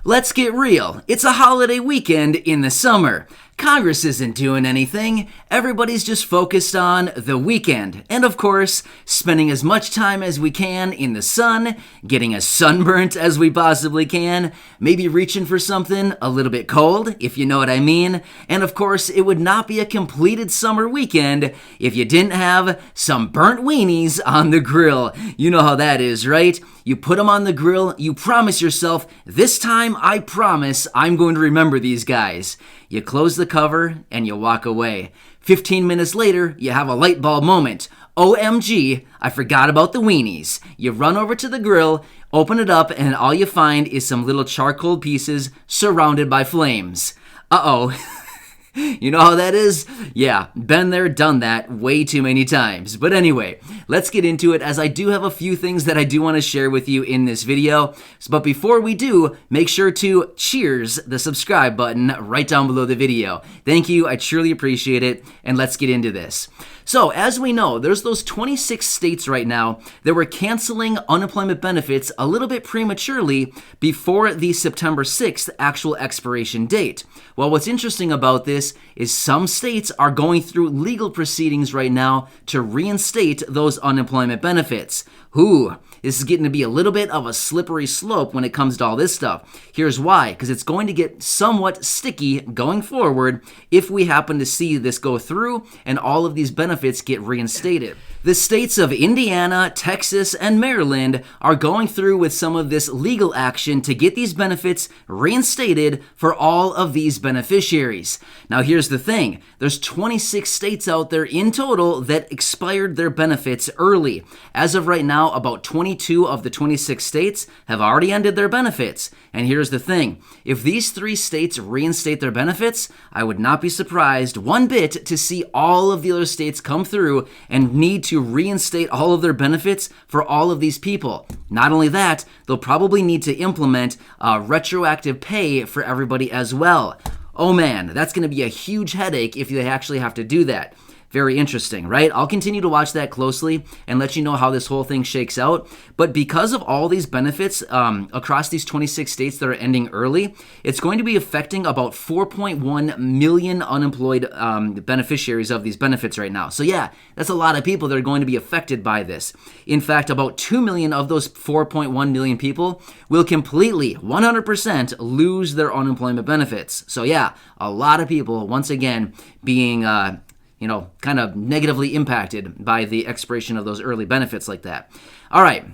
Let's get real. It's a holiday weekend in the summer. Congress isn't doing anything. Everybody's just focused on the weekend. And of course, spending as much time as we can in the sun, getting as sunburnt as we possibly can, maybe reaching for something a little bit cold, if you know what I mean. And of course, it would not be a completed summer weekend if you didn't have some burnt weenies on the grill. You know how that is, right? You put them on the grill, you promise yourself, this time I promise I'm going to remember these guys. You close the cover and you walk away. 15 minutes later, you have a light bulb moment. OMG, I forgot about the weenies. You run over to the grill, open it up, and all you find is some little charcoal pieces surrounded by flames. Uh-oh. You know how that is? Yeah, been there, done that way too many times. But anyway, let's get into it, as I do have a few things that I do want to share with you in this video. But before we do, make sure to cheers the subscribe button right down below the video. Thank you, I truly appreciate it, and let's get into this. So, as we know, there's those 26 states right now that were canceling unemployment benefits a little bit prematurely before the September 6th actual expiration date. Well, what's interesting about this is some states are going through legal proceedings right now to reinstate those unemployment benefits. Ooh, this is getting to be a little bit of a slippery slope when it comes to all this stuff. Here's why, because it's going to get somewhat sticky going forward if we happen to see this go through and all of these benefits get reinstated. The states of Indiana, Texas, and Maryland are going through with some of this legal action to get these benefits reinstated for all of these beneficiaries. Now here's the thing, there's 26 states out there in total that expired their benefits early. As of right now, about 22 of the 26 states have already ended their benefits. And here's the thing, if these 3 states reinstate their benefits, I would not be surprised one bit to see all of the other states come through and need to reinstate all of their benefits for all of these people. Not only that, they'll probably need to implement retroactive pay for everybody as well. Oh man, that's going to be a huge headache if they actually have to do that. Very interesting, right? I'll continue to watch that closely and let you know how this whole thing shakes out. But because of all these benefits across these 26 states that are ending early, it's going to be affecting about 4.1 million unemployed beneficiaries of these benefits right now. So yeah, that's a lot of people that are going to be affected by this. In fact, about 2 million of those 4.1 million people will completely, 100% lose their unemployment benefits. So yeah, a lot of people, once again, being kind of negatively impacted by the expiration of those early benefits like that. All right.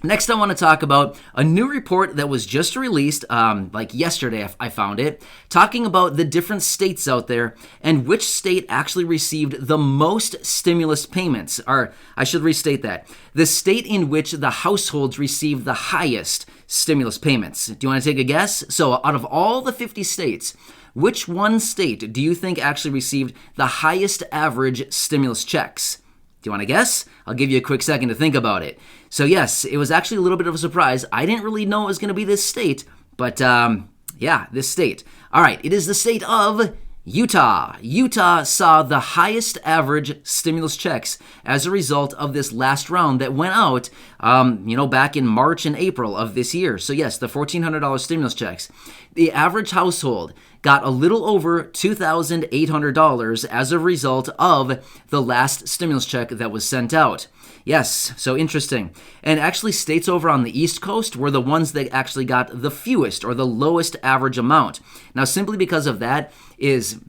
Next, I want to talk about a new report that was just released, like yesterday I found it, talking about the different states out there and which state actually received the most stimulus payments. Or I should restate that. The state in which the households received the highest stimulus payments. Do you want to take a guess? So out of all the 50 states, which one state do you think actually received the highest average stimulus checks? Do you want to guess? I'll give you a quick second to think about it. So yes, it was actually a little bit of a surprise. I didn't really know it was going to be this state, but yeah, this state. All right, it is the state of Utah. Utah saw the highest average stimulus checks as a result of this last round that went out, back in March and April of this year. So yes, the $1,400 stimulus checks. The average household got a little over $2,800 as a result of the last stimulus check that was sent out. Yes, so interesting. And actually, states over on the East Coast were the ones that actually got the fewest or the lowest average amount. Now, simply because of that is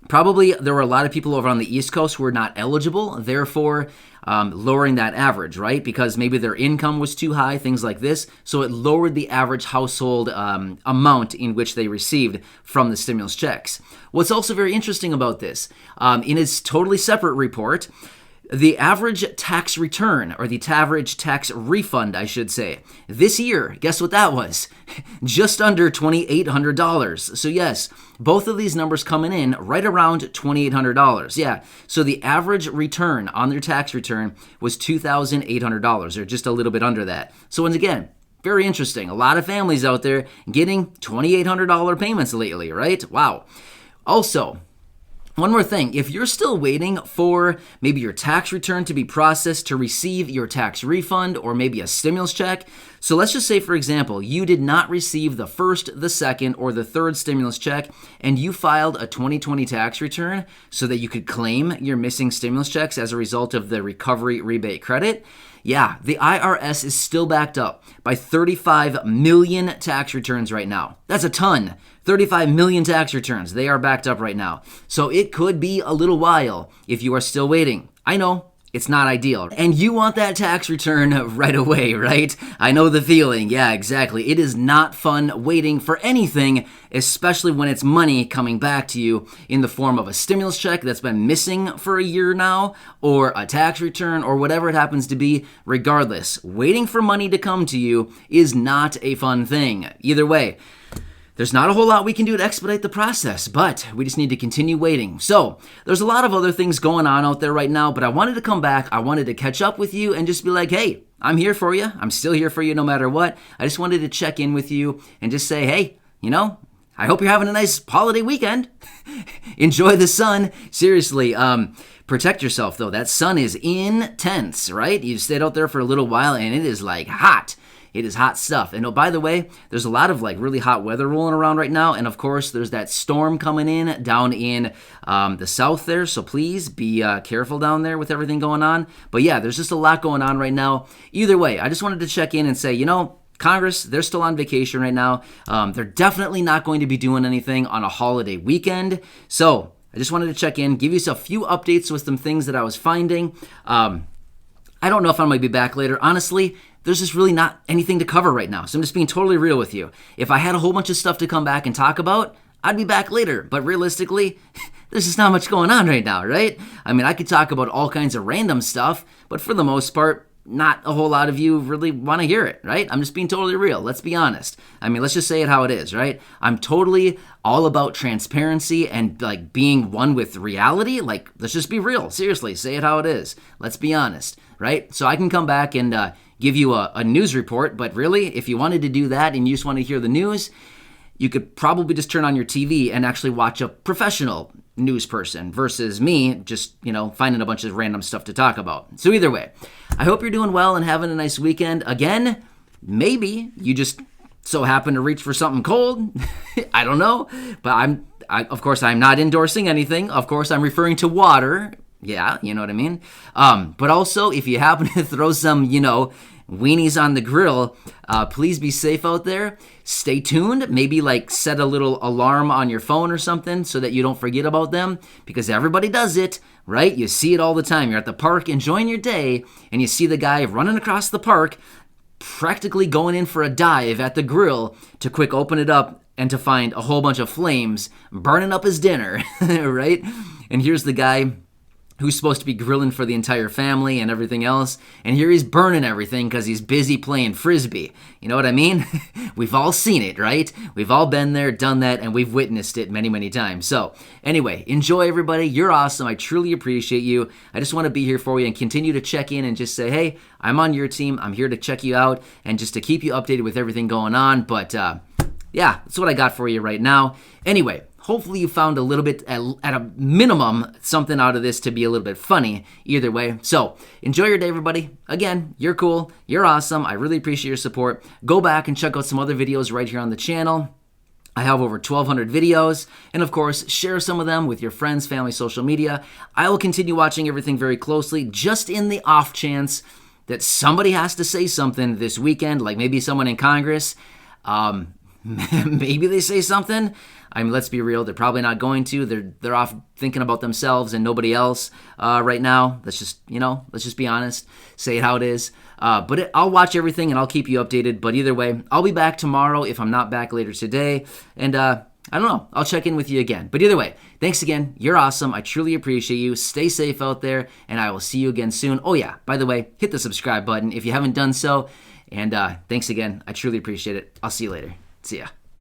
probably there were a lot of people over on the East Coast who were not eligible, therefore lowering that average, right? Because maybe their income was too high, things like this. So it lowered the average household amount in which they received from the stimulus checks. What's also very interesting about this, in its totally separate report, the average tax return, or the average tax refund, I should say, this year, guess what that was? Just under $2,800. So yes, both of these numbers coming in right around $2,800. Yeah, so the average return on their tax return was $2,800, or just a little bit under that. So once again, very interesting. A lot of families out there getting $2,800 payments lately, right? Wow. Also, One more thing, if you're still waiting for maybe your tax return to be processed to receive your tax refund or maybe a stimulus check, so let's just say, for example, you did not receive the first, the second, or the third stimulus check, and you filed a 2020 tax return so that you could claim your missing stimulus checks as a result of the recovery rebate credit. Yeah, the IRS is still backed up by 35 million tax returns right now. That's a ton. 35 million tax returns. They are backed up right now. So it could be a little while if you are still waiting. I know. It's not ideal. And you want that tax return right away, right? I know the feeling. Yeah, exactly. It is not fun waiting for anything, especially when it's money coming back to you in the form of a stimulus check that's been missing for a year now, or a tax return, or whatever it happens to be. Regardless, waiting for money to come to you is not a fun thing. Either way, there's not a whole lot we can do to expedite the process, but we just need to continue waiting. So there's a lot of other things going on out there right now, but I wanted to come back. I wanted to catch up with you and just be like, hey, I'm here for you. I'm still here for you no matter what. I just wanted to check in with you and just say, hey, I hope you're having a nice holiday weekend. Enjoy the sun. Seriously, protect yourself though. That sun is intense, right? You stayed out there for a little while and it is like hot. It is hot stuff. And oh, by the way, there's a lot of really hot weather rolling around right now. And of course, there's that storm coming in down in the south there. So please be careful down there with everything going on. But yeah, there's just a lot going on right now. Either way, I just wanted to check in and say, Congress, they're still on vacation right now. They're definitely not going to be doing anything on a holiday weekend. So I just wanted to check in, give you a few updates with some things that I was finding. I don't know if I'm going to be back later. Honestly, there's just really not anything to cover right now. So I'm just being totally real with you. If I had a whole bunch of stuff to come back and talk about, I'd be back later. But realistically, there's just not much going on right now, right? I mean, I could talk about all kinds of random stuff, but for the most part, not a whole lot of you really want to hear it, right? I'm just being totally real. Let's be honest. I mean, let's just say it how it is, right? I'm totally all about transparency and being one with reality. Let's just be real. Seriously, say it how it is. Let's be honest, right? So I can come back and give you a news report, but really, if you wanted to do that and you just want to hear the news, you could probably just turn on your TV and actually watch a professional news person versus me just, finding a bunch of random stuff to talk about. So either way, I hope you're doing well and having a nice weekend. Again, maybe you just so happen to reach for something cold. I don't know, but of course, I'm not endorsing anything. Of course, I'm referring to water. Yeah, you know what I mean? But also, if you happen to throw some, weenies on the grill, please be safe out there. Stay tuned. Maybe set a little alarm on your phone or something so that you don't forget about them, because everybody does it, right? You see it all the time. You're at the park enjoying your day and you see the guy running across the park practically going in for a dive at the grill to quick open it up and to find a whole bunch of flames burning up his dinner, right? And here's the guy who's supposed to be grilling for the entire family and everything else, and here he's burning everything because he's busy playing Frisbee. You know what I mean? We've all seen it, right? We've all been there, done that, and we've witnessed it many, many times. So anyway, enjoy everybody. You're awesome. I truly appreciate you. I just want to be here for you and continue to check in and just say, hey, I'm on your team. I'm here to check you out and just to keep you updated with everything going on. But yeah, that's what I got for you right now. Anyway, hopefully you found a little bit, at a minimum, something out of this to be a little bit funny either way. So enjoy your day, everybody. Again, you're cool. You're awesome. I really appreciate your support. Go back and check out some other videos right here on the channel. I have over 1,200 videos, and of course, share some of them with your friends, family, social media. I will continue watching everything very closely, just in the off chance that somebody has to say something this weekend, like maybe someone in Congress. Maybe they say something. I mean, let's be real. They're probably not going to. They're off thinking about themselves and nobody else right now. Let's just be honest. Say it how it is. I'll watch everything and I'll keep you updated. But either way, I'll be back tomorrow if I'm not back later today. And I don't know. I'll check in with you again. But either way, thanks again. You're awesome. I truly appreciate you. Stay safe out there, and I will see you again soon. Oh yeah, by the way, hit the subscribe button if you haven't done so. And thanks again. I truly appreciate it. I'll see you later. See ya.